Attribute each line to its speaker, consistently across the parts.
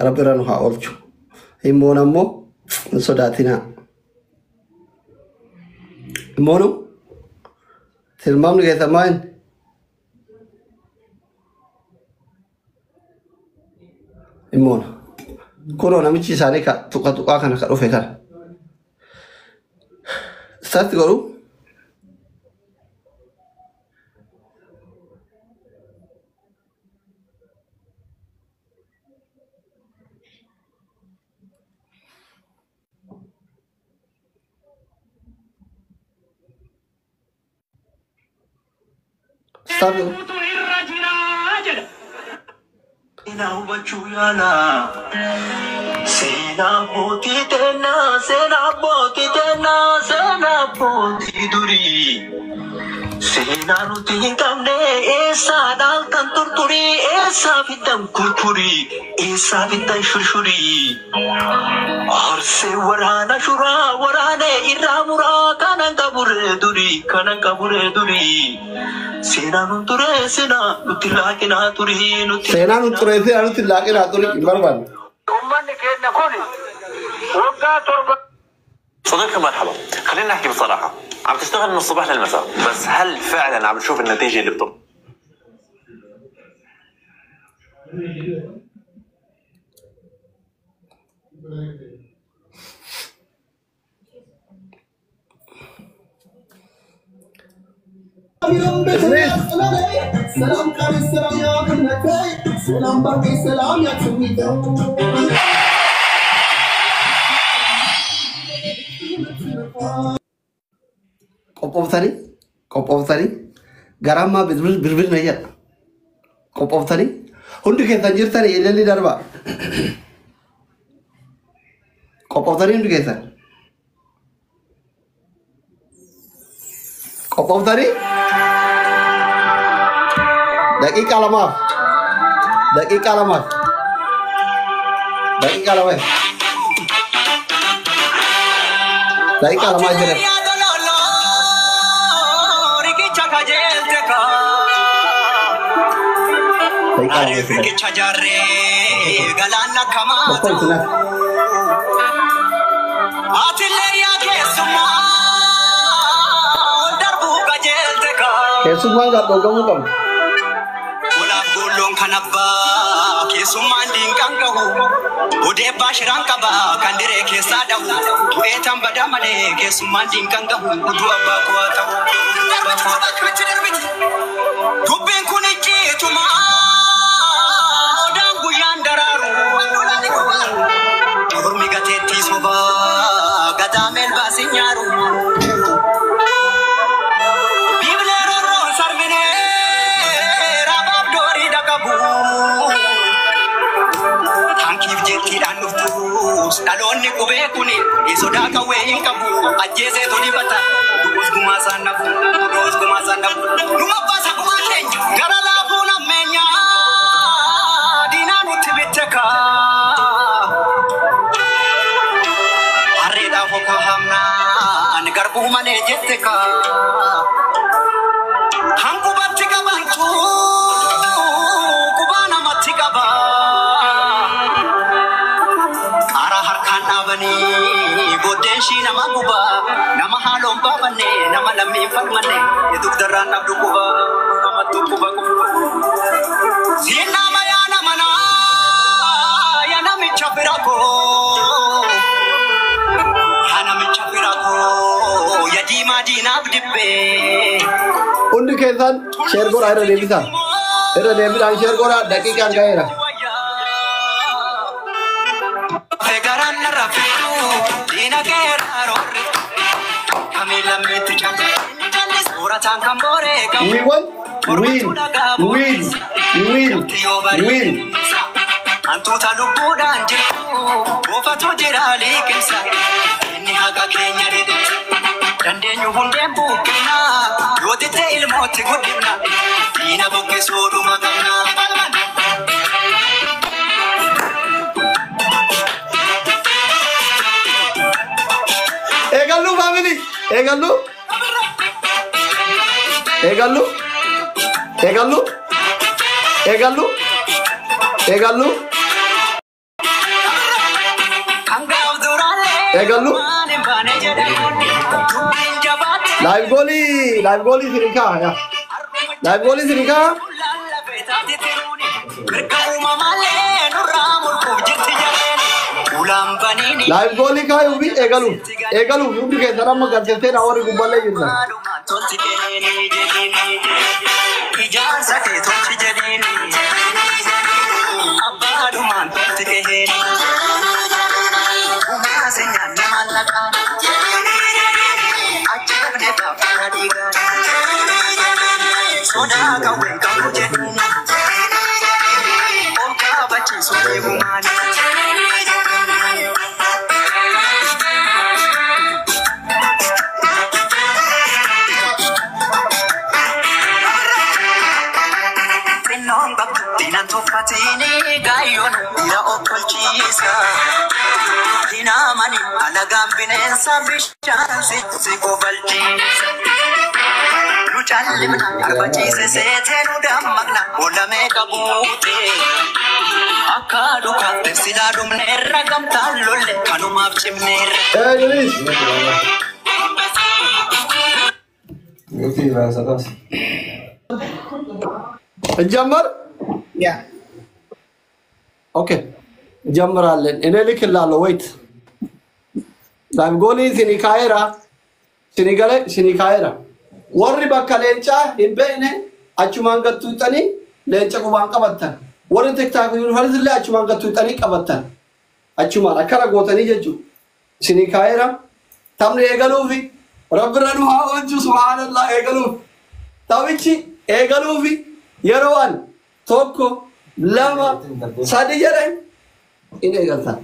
Speaker 1: ربي رانو هاولشو إمونا مو صداتنا إمونو تلمام نجي ثمان إمونا كورونا ميشي ساري كا توكا كنا كروفي كار start करूँ start
Speaker 2: Seenaan utiin qabne eessaadhaan kan turturii eessaa fiddan kurkurii eessaa fiddan shushurii horsee waraana shuraa waraanee irraa muraa kanan qaburee durii seenaan unturee seenaa nuti laaqinaa turii nuti
Speaker 1: seenaan unturee seenaa nuti laaqinaa turii hin barbaanne.
Speaker 2: Uummanni keenya kuni waggaa torba.
Speaker 3: صديقي مرحبا، خلينا نحكي بصراحة. عم تشتغل من الصبح للمساء، بس هل فعلا عم تشوف النتيجة اللي بتطلب؟
Speaker 1: سلام كاري سلام يا ابنتي سلام باقي سلام يا تميتي qophooftanii garammaa birbir na jedha qophooftanii hundi keessan jirtanii ilaalli darba qophooftanii hundi keessan qophooftanii daqiiqaa lamaaf jira.
Speaker 2: Arifke chajarre galana kamata atille ya kesuma darbu gajelte ka
Speaker 1: kesuma ga dogamu kam
Speaker 2: wala golon kanabba kesuma ndinkan kahu ode bashiran kaba kandire kesa dahu tuetan badamale kesuma ndinkan kahu udu abba ko atahu darba fota kachirabiti tubben kuniji tuma Gadamel basinyaru Biblero ron sarmine Rabab dori dakabu Hankif jeti dan nuftus Dalonni kube kuni Isoda kawe inkabu Ajese todi bata Dukus kumasan nabu Numa basa kumaten Gara labu na menya Dinanu tibiteka Garbu mane jetteka hanku battika bantu kubana matika ba ara harkan abani bodenshi nama kuba nama halom babane nama lammi falmane eduk daran abdu kuba nama tukuba kuba sina mayana mana yana michapirako
Speaker 1: undi kesan share gora era lebita share gora daqiqa gaera
Speaker 2: fegaran rafiu dina gera rorri kamila metu chale suratan kambore
Speaker 1: we want win
Speaker 2: antuta lubudan jiru ofatu jirali kinsa inni haga kenya rede Dandenyu hundeen buukina yootite ilmooti guddina diina buqqisuu dhuma qabna.
Speaker 1: Eegallu family eegallu eegallu live goalii sirikaa ya live goalii sirikaa live goalii kaayu bi eegalu hundi keessan amma galteessee na warri gubballee jirtan الجمر
Speaker 4: يا
Speaker 1: اوكي جمر على انا لك لا ويت لايف جولي سينيكايرا وري بكالينچا يبينه اچمان گتوتني لنچا کو بان قبتن وري تكتاك يونيفرس لا اچمان گتوتني قبتن اچمان اكرا غوتني ججو سينيكايرا تمن ايغلو في ربنا وجه سبحان الله ايغلو تاويچي ايغلو في يروان توكو لما سادي جره إني قلت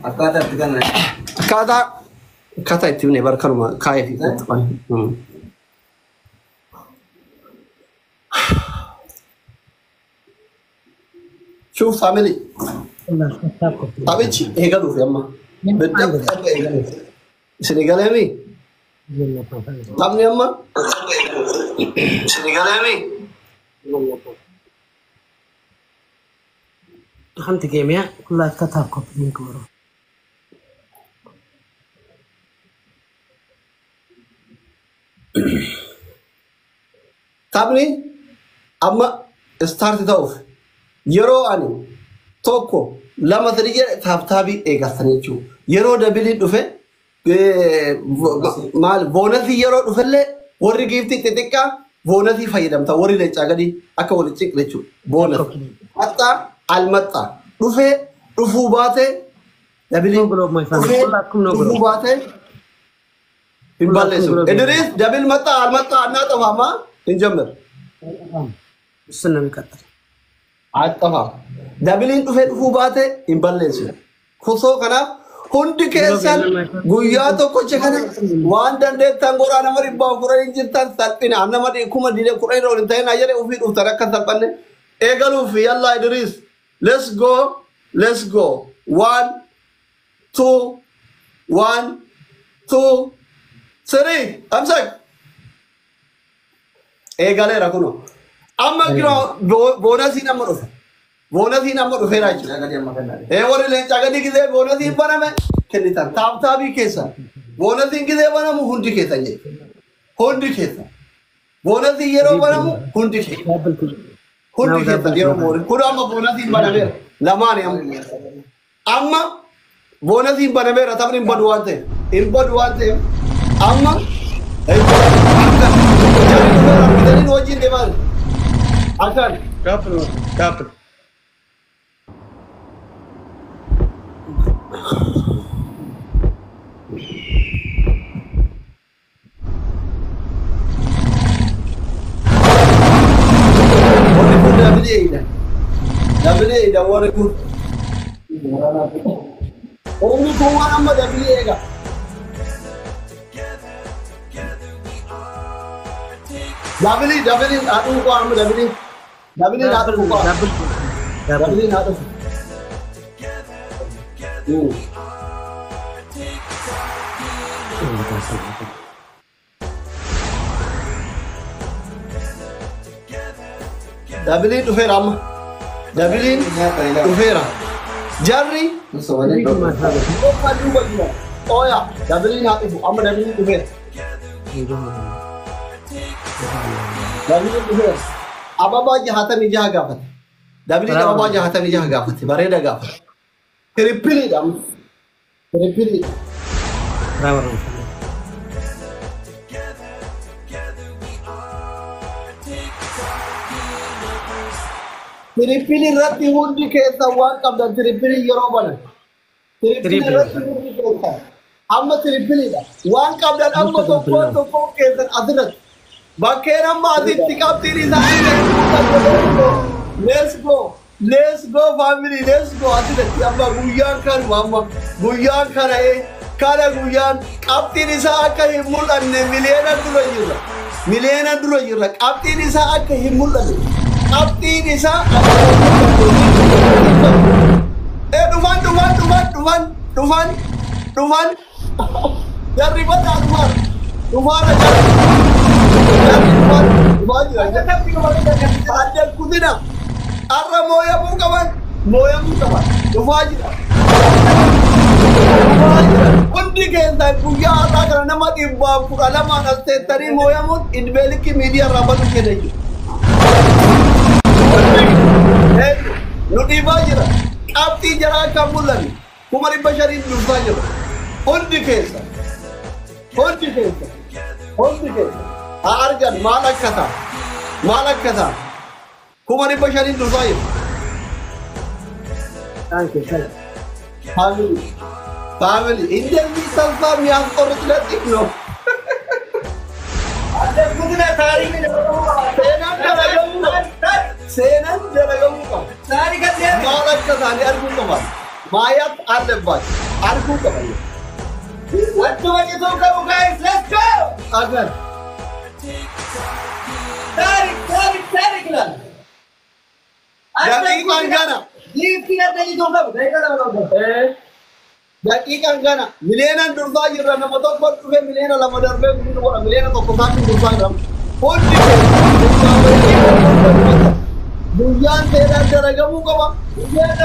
Speaker 1: كذا يتبني بركرما كايف شوف فاميلي تابيتشي هيك قالوا في أما بدك سنغالي تامني أما سنغالي
Speaker 4: خمت جميع كلها كتاب كوبلين كورو
Speaker 1: تابني أما ستارت توف يرو أني توكو لما تريجي تابي إيجاستنيشو يرو دبلي دوفه مال بونسي يرو دوفله وري جيفتي تتكا بونسي فايدم تا وري لچاغدي أكولي تشيك لچو بونس حتى المتا رفو باته دبلي رفو باته إنبالسو إدريس دبل متا المتا أنا تفهمه إنجمر
Speaker 4: السنة بكتر
Speaker 1: عطفا دبلين رفو باته إنبالسو خصو كنا هندي كيسان غوياتو كوچه كنا وان دنده تانغورا نمبر إبا كورا إنجرتان سالبين أنا ما دي كوما دي كورا إنو إنتاين أجره وفي أفتركا سالبانه إيغالو في يلا إدريس let's go 1 2 1 2 3 أمسك إيغالي ركونو أما كنا بوناسي نمبر فيراج وري لين جاگدي كده بوناسي بنا में खेलता ताबी कैसा بوناسي كده بنا مو हुंडी कैसा ये हुंडी कैसा بوناسي ये रो बना मु हुंडी कैसा हुंडी कैसा ये रो मोर पूरा ما بوناسي बना में लमाने أما بوناسي बना में रता पर इन बदवाते أما jadi wajib dewan akan kapal Dabili ida wara ku Omi ko wara ma dabili ega Dabili adu ko am dabili adu ko dabili adu dabili tu feram dabili tu fera jarri oh padu bagian اويا دبلين هاتفو اما دبلين دبير دبلين دبير ابابا جهاتا نجا غافت دبلين ابابا جهاتا نجا غافت بريدا غافت تريبلي دام تريبلي
Speaker 4: برافو
Speaker 1: تريبلي راتي هوندي كيسا وان قبل تريبلي يروبنا تريبلي راتي هوندي كيسا اما تريبلي دا وان قبل اما تو كيسا ادرت باكير اما ادي تيكاب تيري زاي let's go family let's go ادرت اما غويان كان ماما غويان كراي كالا غويان قبتي نسا كاي مولن ملينا درو يرا قبتي نسا كاي مولن قبتي نسا eh Dufan dari mana Dufan aja Dufan aja tapi ada kudina arra moya bukan Dufan undi ke entah punya apa karena nama ibu pukala mana teri moya mut inbeli ki media rabat ke lagi Nudi bajira abdi jara kamulan kumari basharin dufanya undi kesa argan malakata kumari basharin dufanya
Speaker 4: thank you
Speaker 1: family Indian salsa miyang original no ada kudina tarik senan jaragamu sari kan dia malakata ni argun kaman mayat adebbat argun kaman what do you do guys let's go agar tarik lan jadi kangana lift kita tadi dong kamu jadi kangana milena durza yirra na motor पर तुझे milena la modar be milena तो कुछ नहीं durza ram कौन दिखे बुयान तेरा जरगमु कबा बुयान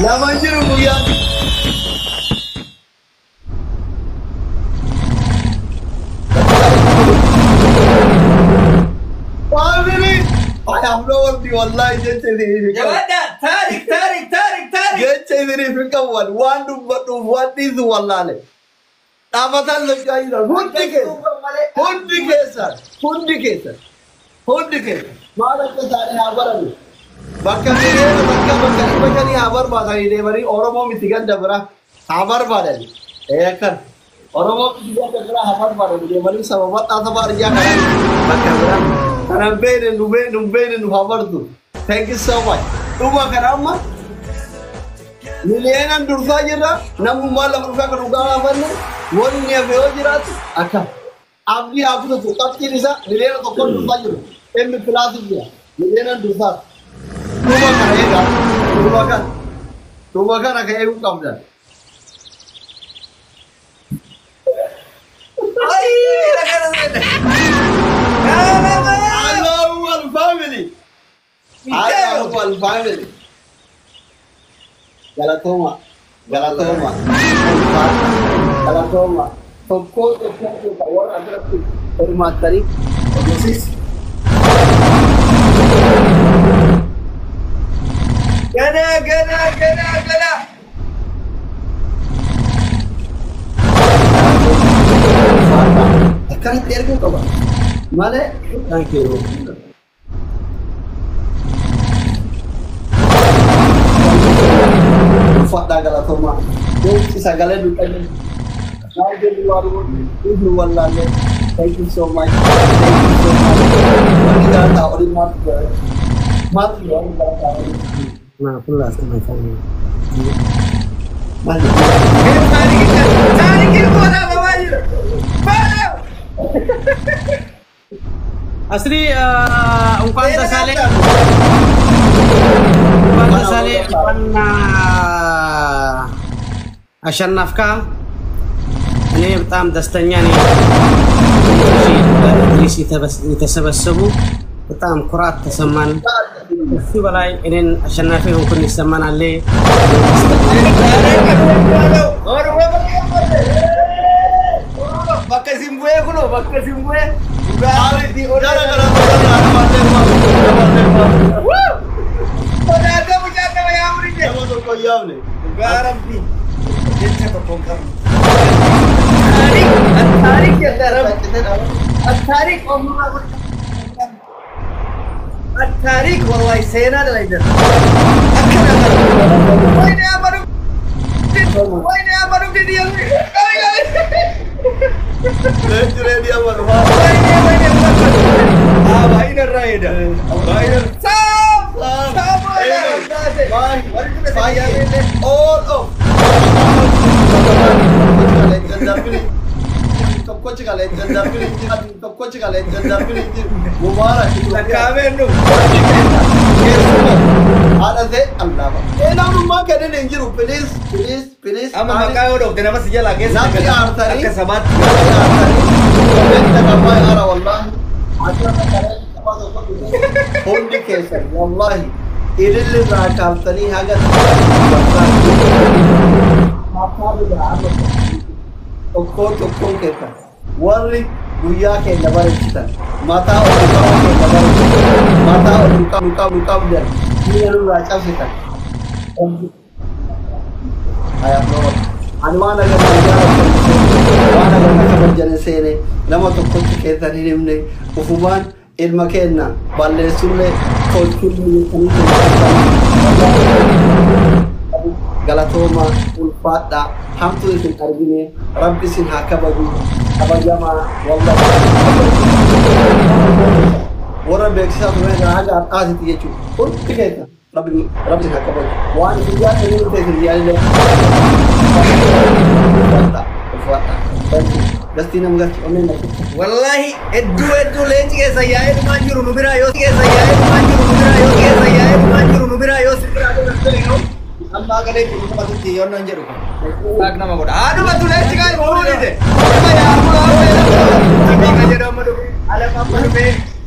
Speaker 1: la manjir buyan family I have no words wallahi gente diri jawada tarik gente diri fikam one do what is wallahi abatan lagayna hundi ke mara ke sare habarani bakka bakani habar badani devari oromo mitigan dabra habar badani ekan oromo mitigan dabra habar badani devari sababat asabar ya kan bakka Karena benen habar tu. Thank you so much. Tuba karama. Milena durza jira, namu mala rufa karugala banne. Wonnya veo jira tu. Aka. Abdi aku tu kapti nisa. Milena tu kon durza jira. Embe pelati jira. Milena durza. Tuba kan aka ebu kamda. Ay, family. Galatoma. Toko itu power antara hormat dari osis. Gana. Akan terku kau. Male, thank you. Fada galatoma. Ini segala duka ni. Saya luar itu wallahi. Thank you so much. Kita tahu orang mati orang tahu.
Speaker 4: Nah, pula sama saya.
Speaker 1: Mati.
Speaker 5: Cari kita mana bawa je.
Speaker 4: Asri ungkapan tasale አሸናፍካ እኔ በጣም ደስተኛ ነኝ። እዚህ የተሰበሰቡ በጣም ኩራት ተሰማን። እሱ በላይ እኔን አሸናፊ ሆንኩኝ ይሰማናል።
Speaker 5: Bakkasimbu'ee kuno bakkasimbu'ee sodaatamu jaatama yaamurije gaarabbi jecha tokkoon qabu attaarik jedha rabbi attaarik omnuma attaarik wallahi seenaa dhalayda akkana wayne amanu didiyan
Speaker 1: ready amanu
Speaker 5: wayne bayin raida bayin
Speaker 1: all of
Speaker 5: Kamenu.
Speaker 1: Ada se Allah. Ena rumah kene nengiru please.
Speaker 5: Ama makayo dok nama sejak lagi.
Speaker 1: Nanti artari.
Speaker 5: Ke sabat.
Speaker 1: Benda kamai ara wallahi. Hondi kesan wallahi. Idil zakal tani hagat. Tokko kesan. Warri guyyaa keenya bareechisan mataa olukaa keenya bareechisan mataa olukaa budan biyya nurraa cabsisan ani waan agarna kabajjane seene nama tokkotti keessan hin himne ufumaan ilma keenna balleessullee tolchullee galatooma ulfaadha hamtu isin argine rabbi isin haa kabaju kabajama wallahi warra beeksisaa ture haga arqaasiti jechuudha hundi keessa rabbi haa kabaju waan isin jaatanii nuti isin yaalile ulfaadha gastii nama galchi onneen na
Speaker 5: Wallahi eddu leenci keessa yaa'ee dhumaan jiru nu biraa yoo keessa yaa'ee dhumaan jiru nu biraa yoo keessa yaa'ee dhumaan jiru nu biraa yoo si biraa yoo Amba galee jiru kuma tutti yoon nan jedhu saak nama godha aduma tu leenci kaa fuudhite nama yaa'u nama jedhu amma dhufe alama amma dhufe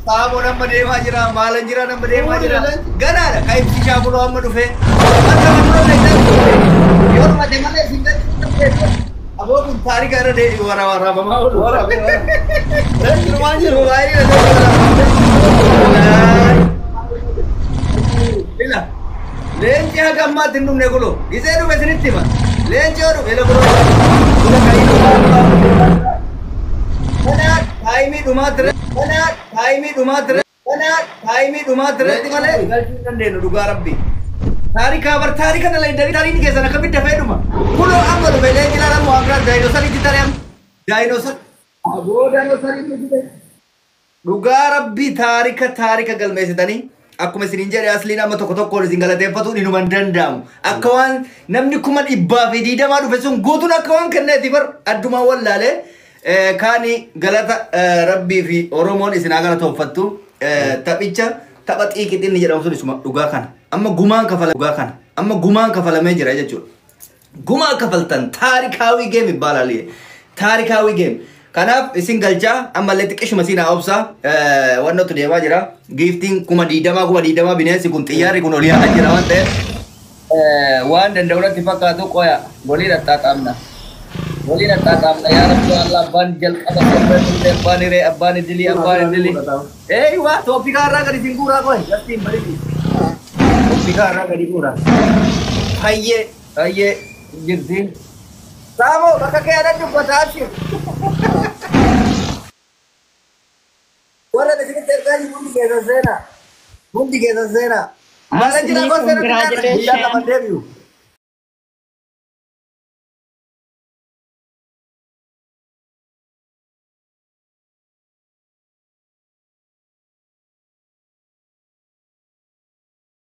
Speaker 5: saamo nama deemaa jira maalan jira nama deemaa jira ganaadha ka ibsi shaabuloo amma dhufe akka nama leenci yoo nama deemalee singachi Abon tarik ada deh wara mama wara rumah jiru ayo bila lenci agak mati nung negulo bisa itu mesin itu mah lenci orang bela bro sudah kali itu mana kaimi rumah terus di mana galcin deh nu duga rabbi Tarik kabar tarik kan lain dari tadi ini guys anak kami dapat rumah. Pulau apa tu bela kita orang mau angkat dinosaur itu tariam dinosaur. Abu dinosaur itu kita. Duga Rabbi tarik gal mesi tani. Aku mesin injari asli nama toko di singgala tempat tu di rumah dandam. Akawan namni kuman ibba video malu fesung gotun akawan kena tibar adu mawal lale. Kani galata Rabbi fi Oromon isinaga tu fatu tapicha tapat ikit ini jadi maksud semua duga kan. Amma gumaan kafalamee jira jechuudha. Gumaa kafaltan taarikaawii game ibbaalaliye. Taarikaawii game. Kanaaf isin galchaa ammallee xiqqishuma siinaa obsa wannotu deemaa jira. Giftiin kuma diidamaa bineensi kun xiyyaarri kun olii haa jira waan ta'eef waan danda'uudhaatti fakkaatu qoya walii dhaxxaaqamna. Yaa Rabbi Allah abbaan jalqaba sabbanillee abbaan hiree abbaan idilii. Waa Tooppikaa irraa gadi siin guuraa qoy gastiin badii. Bicara gadi kurang. Aye, jadi. Samo, maka kayak ada jumpa hasil. Orang di sini terkali mundi ke sana. Mana jelas kau sana? Dia dapat debut.